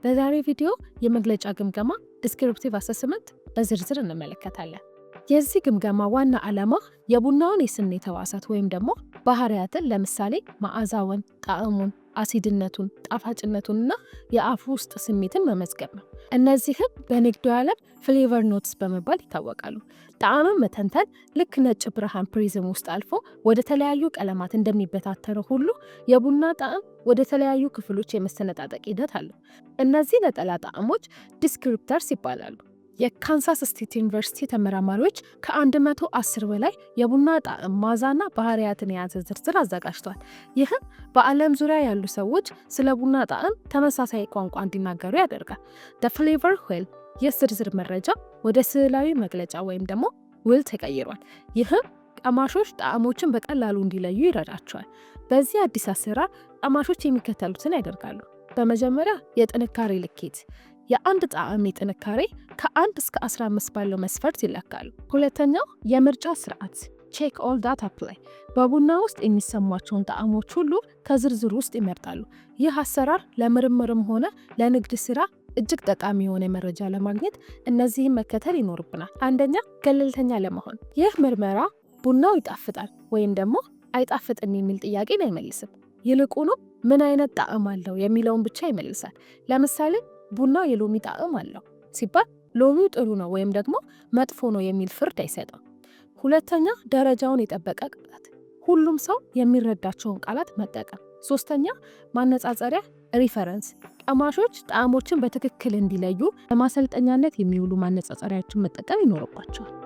በዛሬ ቪዲዮ የመግለጫ ግምገማ ዲስክሪፕቲቭ አሰስመንት በዝርዝር እንመለከታለን። የዚህ ግምገማ ዋና ዓላማ የቡናውን የስሜት ሕዋሳት ወይም ደግሞ ባህሪያትን ለምሳሌ መዓዛውን፣ ጣዕሙን፣ አሲድነቱን፣ ጣፋጭነቱንና የአፍ ውስጥ ስሜትን መመዝገብ ነው። እነዚህም በንግዱ ዓለም ፍሌቨር ኖትስ በመባል ይታወቃሉ። ጣዕምን መተንተን ልክ ነጭ ብርሃን ፕሪዝም ውስጥ አልፎ ወደ ተለያዩ ቀለማት እንደሚበታተነው ሁሉ የቡና ጣዕም ወደ ተለያዩ ክፍሎች የመሰነጣጠቅ ሂደት አለው። እነዚህ ነጠላ ጣዕሞች ዲስክሪፕተርስ ይባላሉ። የካንሳስ ስቴት ዩኒቨርሲቲ ተመራማሪዎች ከ110 በላይ የቡና ጣዕም ማዛና ባህሪያትን የያዘ ዝርዝር አዘጋጅቷል። ይህም በዓለም ዙሪያ ያሉ ሰዎች ስለ ቡና ጣዕም ተመሳሳይ ቋንቋ እንዲናገሩ ያደርጋል። The Flavor Wheel የዝርዝር መረጃ ወደ ስዕላዊ መግለጫ ወይም ደግሞ ውል ተቀይሯል። ይህም ቀማሾች ጣዕሞችን በቀላሉ እንዲለዩ ይረዳቸዋል። በዚህ አዲስ አሰራር ቀማሾች የሚከተሉትን ያደርጋሉ። በመጀመሪያ የጥንካሬ ልኬት የአንድ ጣዕም ጥንካሬ ከ1 እስከ 15 ባለው መስፈርት ይለካሉ። ሁለተኛው የምርጫ ስርዓት ቼክ ኦል ዳት አፕላይ በቡና ውስጥ የሚሰሟቸውን ጣዕሞች ሁሉ ከዝርዝሩ ውስጥ ይመርጣሉ። ይህ አሰራር ለምርምርም ሆነ ለንግድ ስራ እጅግ ጠቃሚ የሆነ መረጃ ለማግኘት እነዚህን መከተል ይኖርብናል። አንደኛ ገለልተኛ ለመሆን ይህ ምርመራ ቡናው ይጣፍጣል ወይም ደግሞ አይጣፍጥም የሚል ጥያቄን አይመልስም። ይልቁኑ ምን አይነት ጣዕም አለው የሚለውን ብቻ ይመልሳል። ለምሳሌ ቡናው የሎሚ ጣዕም አለው ሲባል ሎሚው ጥሩ ነው ወይም ደግሞ መጥፎ ነው የሚል ፍርድ አይሰጥም። ሁለተኛ ደረጃውን የጠበቀ ቃላት ሁሉም ሰው የሚረዳቸውን ቃላት መጠቀም። ሶስተኛ ማነጻጸሪያ ሪፈረንስ ቀማሾች ጣዕሞችን በትክክል እንዲለዩ ለማሰልጠኛነት የሚውሉ ማነጻጸሪያዎችን መጠቀም ይኖርባቸዋል።